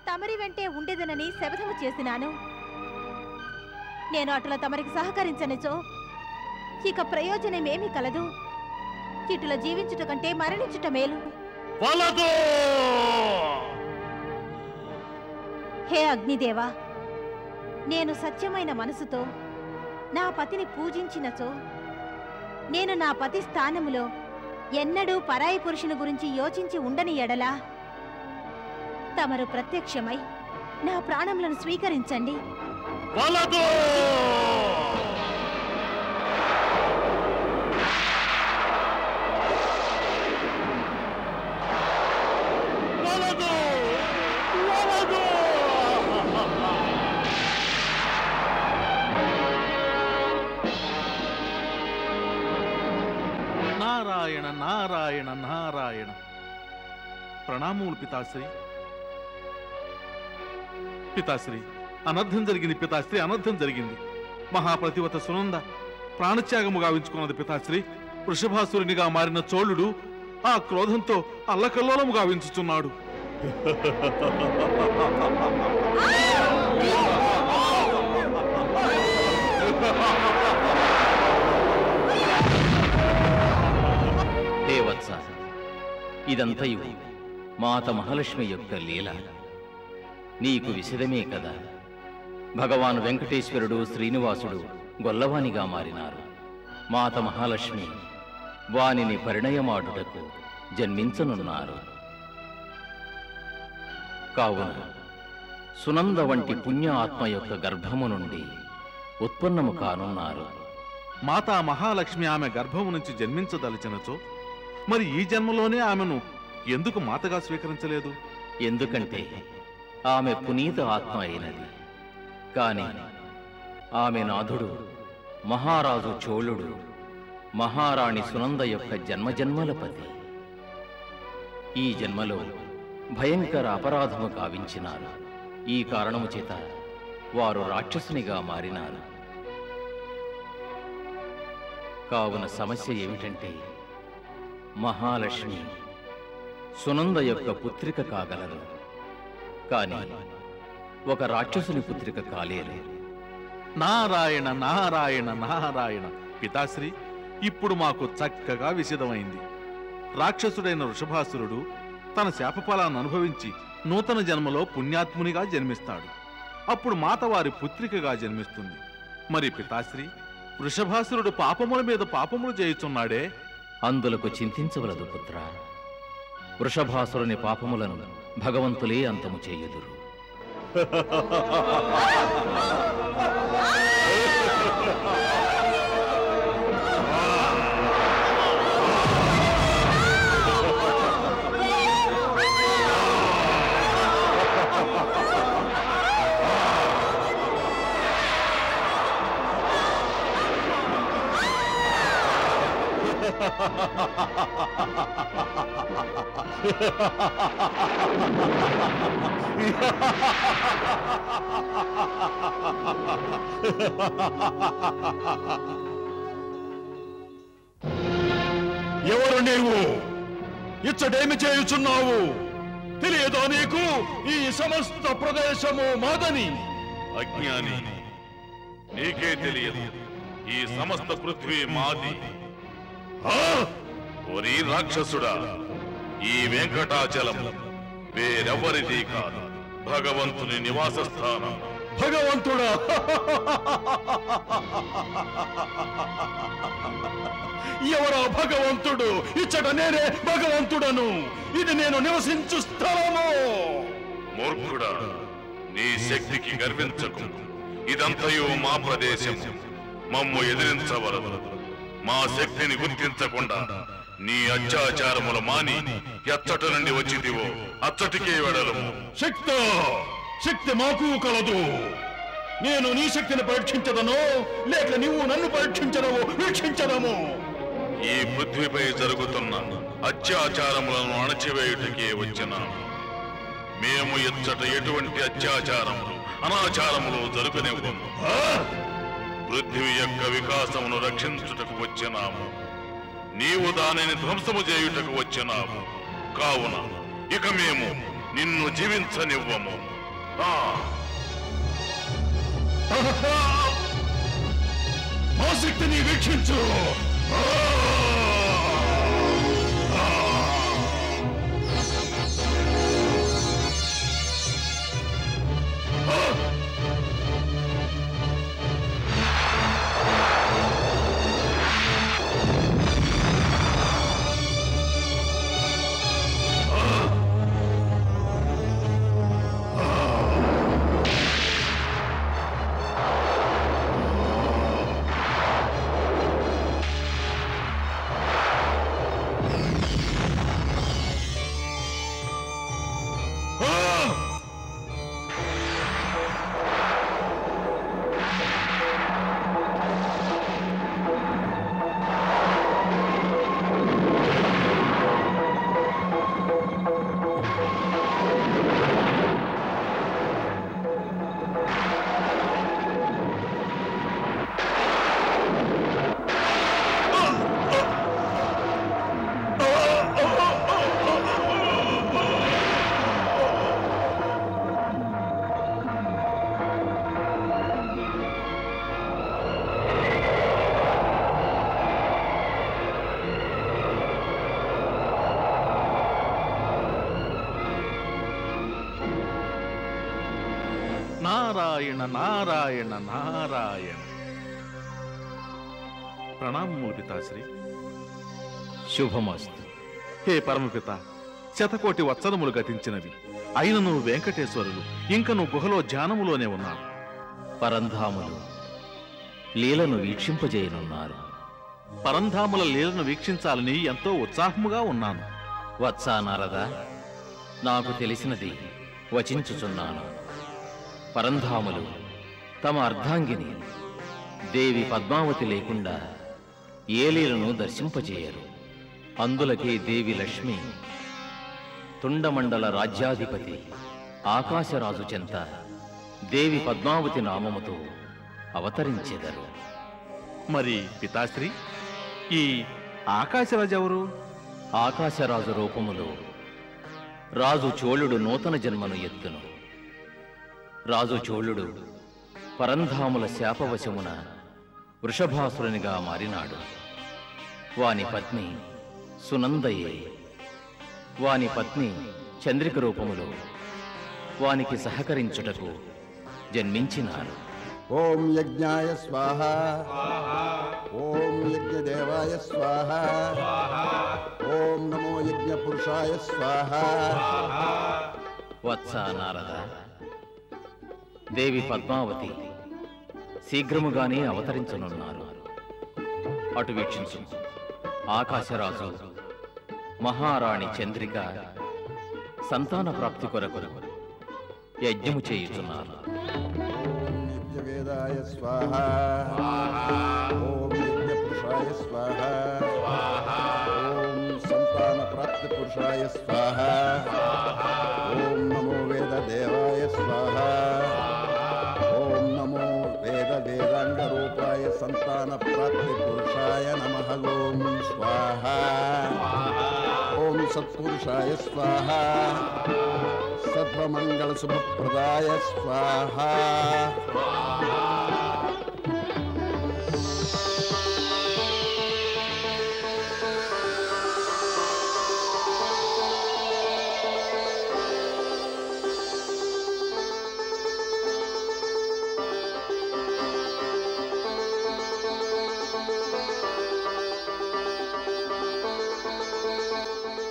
తమరి వెంటే ఉండేదనని శపథము చేసినాను. నేను అటుల తమరికి సహకరించనిచో ఇక ప్రయోజనమేమీ కలదు. ఇటుల జీవించుట కంటే మరణించుట మేలు. హే అగ్నిదేవా, నేను సత్యమైన మనసుతో నా పతిని పూజించినచో నేను నా పతి స్థానములో ఎన్నడూ పరాయి పురుషుని గురించి యోచించి ఉండని ఎడలా తమరు ప్రత్యక్షమై నా ప్రాణములను స్వీకరించండి. నారాయణ నారాయణ నారాయణ. ప్రణామములు పితాశ్రీ. పితాశ్రీ, అనర్థం జరిగింది. పితాశ్రీ, అనర్థం జరిగింది. మహాప్రతివత సునంద ప్రాణత్యాగము గావించుకున్నది. పితాశ్రీ, వృషభాసురునిగా మారిన చోళుడు ఆ క్రోధంతో అల్లకల్లోలము గావించుచున్నాడు. దేవత్స, ఇదంతయు మాత మహాలక్ష్మి యొక్క లీల. నీకు విషదమే కదా. భగవాన్ వెంకటేశ్వరుడు శ్రీనివాసుడు గొల్లవానిగా మారినారు. మాత మహాలక్ష్మి వానిని పరిణయమాడుటకు జన్మించనున్నారు. కావున సునంద వంటి పుణ్య ఆత్మ యొక్క గర్భము నుండి ఉత్పన్నము కానున్నారు. మాతా మహాలక్ష్మి ఆమె గర్భము నుంచి జన్మించదలిచినచో మరి ఈ జన్మలోనే ఆమెను ఎందుకు మాతగా స్వీకరించలేదు? ఎందుకంటే ఆమె పునీత ఆత్మ అయినది. కాని ఆమె నాథుడు మహారాజు చోళుడు మహారాణి సునంద యొక్క జన్మజన్మల పతి. ఈ జన్మలో భయంకర అపరాధము కావించినారు. ఈ కారణము చేత వారు రాక్షసునిగా మారినారు. కావున సమస్య ఏమిటంటే మహాలక్ష్మి సునంద యొక్క పుత్రిక కాగలరు, కాని ఒక రాక్షసుని పుత్రిక కాలేరు. నారాయణ నారాయణ నారాయణ. పితాశ్రీ, ఇప్పుడు మాకు చక్కగా విషదమైంది. రాక్షసుడైన వృషభాసురుడు తన శాపఫలాన్ని అనుభవించి నూతన జన్మలో పుణ్యాత్మునిగా జన్మిస్తాడు. అప్పుడు మాత వారి పుత్రికగా జన్మిస్తుంది. మరి పితాశ్రీ, వృషభాసురుడు పాపముల మీద పాపములు చేయుచున్నాడే? అందులకు చింతించవలదు పుత్ర. వృషభాసురుని పాపములను భగవంతులే అంతము చేయుదురు. ఎవరు నీవు? ఇచ్చడేమి చేయుచున్నావు? తెలియదో నీకు ఈ సమస్త ప్రదేశము మాదని? అజ్ఞాని, నీకే తెలియదు ఈ సమస్త పృథ్వీ మాది. ఓరి రాక్షసుడా, ఈ వెంకటాచలం వేరెవ్వరిది కాదు, భగవంతుని నివాస స్థానం. భగవంతుడా! ఎవరా భగవంతుడు? ఇచ్చట నేనే భగవంతుడను. ఇది నేను నివసించు స్థలము. మూర్ఖుడా, నీ శక్తికి గర్వించకు. ఇదంతయు మా ప్రదేశం. మమ్ము ఎదిరించవలదు. మా శక్తిని గుర్తించకుండా నీ అత్యాచారములు మాని ఎచ్చట నుండి వచ్చిదివో అచ్చటికే వెడలము. శక్తి మాకు కలదు. నేను నీ శక్తిని పరీక్షించదను, లేక నీవు నన్ను పరీక్షించదవు, వీక్షించదము. ఈ పృథ్వీపై జరుగుతున్న అత్యాచారములను అణచివేయుటకే వచ్చినాము. మేము ఎచ్చట ఎటువంటి అత్యాచారములు అనాచారములు జరుగునివ్వము. పృథ్వీ యొక్క వికాసమును రక్షించుటకు వచ్చినాము. నీవు దానిని ధ్వంసము చేయుటకు వచ్చినాము. కావున ఇక మేము నిన్ను జీవించనివ్వము. మా శక్తిని వీక్షించు. నారాయణ నారాయణ నారాయణ. ప్రణామములు పితాశ్రీ. శుభమస్తు. హే పరమపిత, శతకోటి వత్సరములు గతించినవి. అయినను వెంకటేశ్వరులు ఇంకను గుహలో ధ్యానములోనే ఉన్నారు. పరంధాములు లీలను వీక్షింపజేయనున్నారు. పరంధాముల లీలను వీక్షించాలని ఎంతో ఉత్సాహముగా ఉన్నాను. వత్సా నారద, నాకు తెలిసినది వచించుచున్నాను. పరంధాములు తమ అర్ధాంగిని దేవి పద్మావతి లేకుండా ఏ లీలను దర్శింపజేయరు. అందులకే దేవి లక్ష్మి తుండమండల రాజ్యాధిపతి ఆకాశరాజు చెంత దేవి పద్మావతి నామముతో అవతరించెదరు. మరి పితాశ్రీ, ఈ ఆకాశరాజు ఎవరు? ఆకాశరాజు రూపములో రాజు చోళుడు నూతన జన్మను ఎత్తును. రాజు చోళుడు పరంధాముల శాపవశమున వృషభాసురునిగా మారినాడు. వాని పత్ని సునందయే. వాని పత్ని చంద్రిక రూపములో వానికి సహకరించుటకు జన్మించినారు. ఓం యజ్ఞాయ స్వాహ, ఓం యజ్ఞదేవాయ స్వాహ, ఓం నమో యజ్ఞపురుషాయ స్వాహ. వత్స నారద, దేవి పద్మావతి శీఘ్రముగానే అవతరించనున్నారు. అటు వీక్షించు. ఆకాశరాజు మహారాణి చంద్రిక సంతాన ప్రాప్తి కొరకు యజ్ఞము చేయుచున్నారు. యజ్ఞవేదాయ స్వాహ, ఓం యజ్ఞపురుషాయ స్వాహ, ఓం సంతాన ప్రాప్తి పురుషాయ స్వాహ, ఓం నమో వేదదేవాయ స్వాహ, ఓం నమో వేదాంగ రూపాయ సంతాన ప్రాప్తి పురుషాయ నమః. ఓం స్వాహ, ఓం సత్పురుషాయ స్వాహ, సర్వమంగళ శుభప్రదాయ స్వాహ.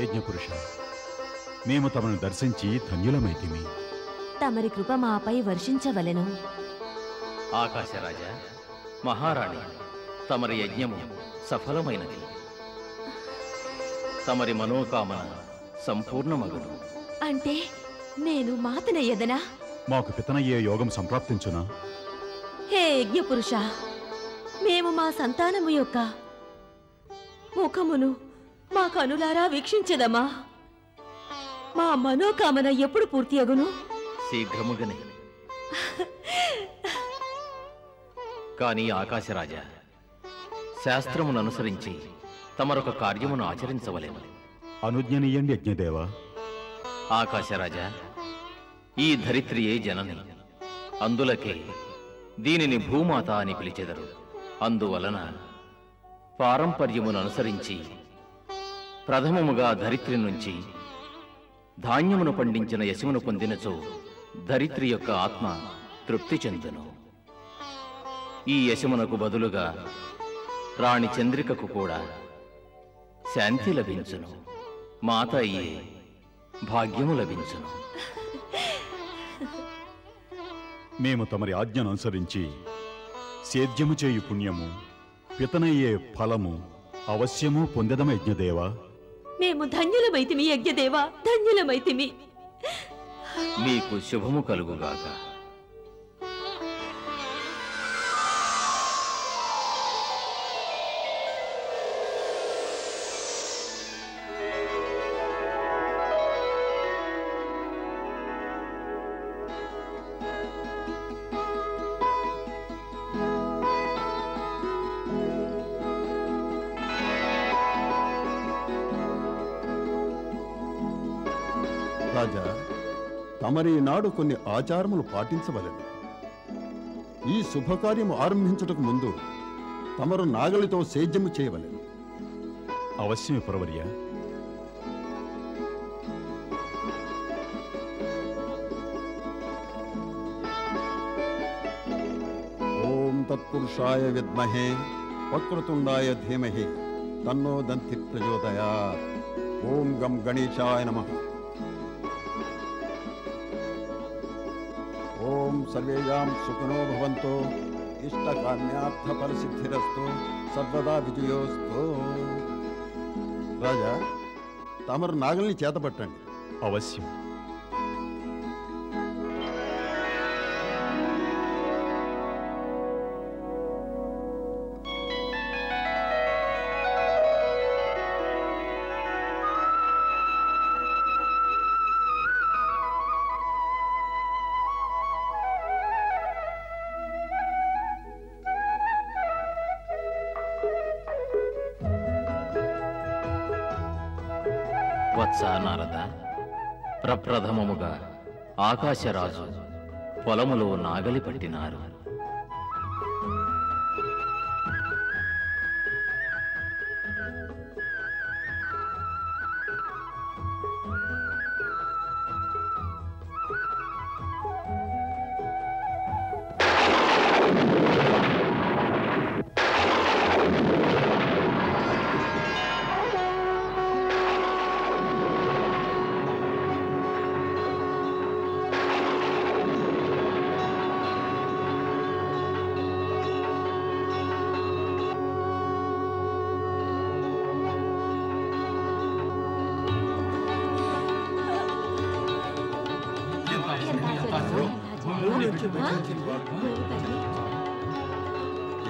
యజ్ఞపురుష, మేము తమను దర్శించి ధన్యులమైతిమి. తమరి కృప మాపై వర్షించవలెను. ఆకాశరాజ, మహారాణి, తమరి యజ్ఞము సఫలమైనది. తమరి మనోకామన సంపూర్ణమగును. అంటే నేను మాతనయ్యదనా? మాకు పితనయ్యే యోగం సంప్రాప్తించునా? హే యజ్ఞపురుష, మేము మా సంతానము యొక్క ముఖమును మా కనులారా వీక్షించదమా? మా మనోకామన ఎప్పుడు పూర్తి అగును? శీఘ్రముగానే. కాని ఆకాశరాజ, శాస్త్రమును అనుసరించి తమరొక కార్యమును ఆచరించవలెను. అనుజ్ఞనీయండి యజ్ఞదేవ. ఆకాశరాజా, ఈ ధరిత్రియే జనని, అందులకే దీనిని భూమాత అని పిలిచెదరు. అందువలన పారంపర్యమును అనుసరించి ప్రథమముగా ధరిత్రి నుంచి ధాన్యమును పండించిన యశమును పొందినచో ధరిత్రి యొక్క ఆత్మ తృప్తి చెందును. ఈ యశమునకు బదులుగా రాణి చంద్రికకు కూడా శాంతి లభించును. మాత అయ్యే భాగ్యము లభించును. మేము తమరి ఆజ్ఞను అనుసరించి సేద్యము చేయు పుణ్యము, పితనయ్యే ఫలము అవశ్యము పొందెదమ యజ్ఞదేవా. మేము ధన్యులమైతిమి యజ్ఞదేవా, ధన్యులమైతిమి. మీకు శుభము కలుగుగాక. రాజా, తమరి నాడు కొన్ని ఆచారములు పాటించవలెను. ఈ శుభకార్యము ఆరంభించుటకు ముందు తమరు నాగలితో సేద్యము చేయవలెను. అవశ్యమే పురవర్య. ఓం తత్పురుషాయ విద్మహే వక్రతుండాయ ధీమహి తన్నో దంతి ప్రచోదయాత్. ఓం గం గణేశాయ నమః. ఓం సర్వేషాం సుఖినో భవంతు, ఇష్టకామ్యార్థ ఫలసిద్ధిరస్తు, సర్వదా విజయోస్తు. రాజా, తమరు నాగల్ని చేతపట్టండి. అవశ్యం. వత్స నారద, ప్రప్రథమముగా ఆకాశరాజు పొలములో నాగలి పట్టినారు.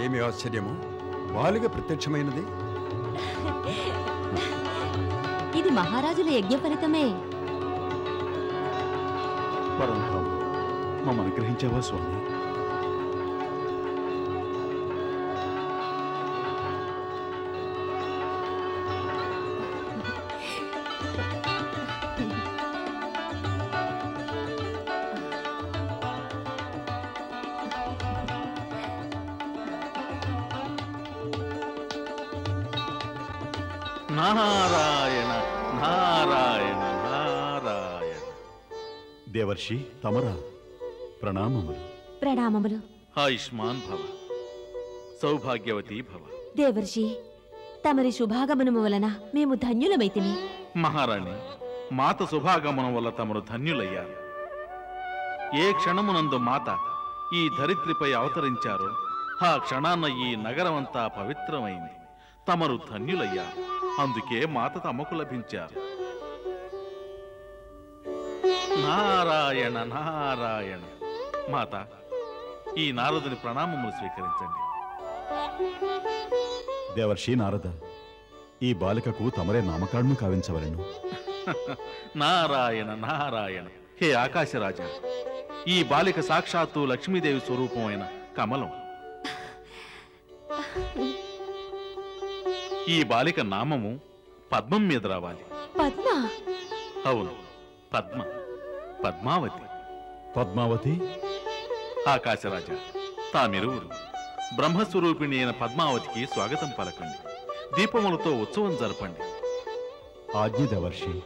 ఏమి ఆశ్చర్యము, బాలిక ప్రత్యక్షమైనది. ఇది మహారాజుల యజ్ఞ ఫలితమే. పరంధామ, మమ్మల్ని అనుగ్రహించావా స్వామి? నారాయణ నారాయణ నారాయణ. దేవర్షి తమరా, ప్రణామములు. ప్రణామములు. ఆయుష్మాన్ భవ, సౌభాగ్యవతి భవ. దేవర్షి, తమరి శుభాగమనము వలన మేము ధన్యులమైతిమి. మహారాణి, మాత శుభాగమనం వల్ల తమరు ధన్యులయ్యారు. ఏ క్షణమునందు మాత ఈ ధరిత్రిపై అవతరించారో ఆ క్షణాన్న ఈ నగరమంతా పవిత్రమైంది. తమరు ధన్యులయ్యారు. అందుకే మాత తమకు లభించారు. నారాయణ నారాయణ. మాత, ఈ నారదుని ప్రణామములు స్వీకరించండి. దేవర్షి నారద, ఈ బాలికకు తమరే నామకరణం కావించవలెను. నారాయణ నారాయణ. హే ఆకాశరాజా, ఈ బాలిక సాక్షాత్తు లక్ష్మీదేవి స్వరూపమైన కమలం. ఈ బాలిక నామము పద్మం మీద రావాలి. పద్మ? అవును, పద్మావతి. పద్మావతి, ఆకాశరాజా, తామిరువురు బ్రహ్మస్వరూపిణి అయిన పద్మావతికి స్వాగతం పలకండి. దీపములతో ఉత్సవం జరపండి. ఆజ్ఞ దేవర్షి.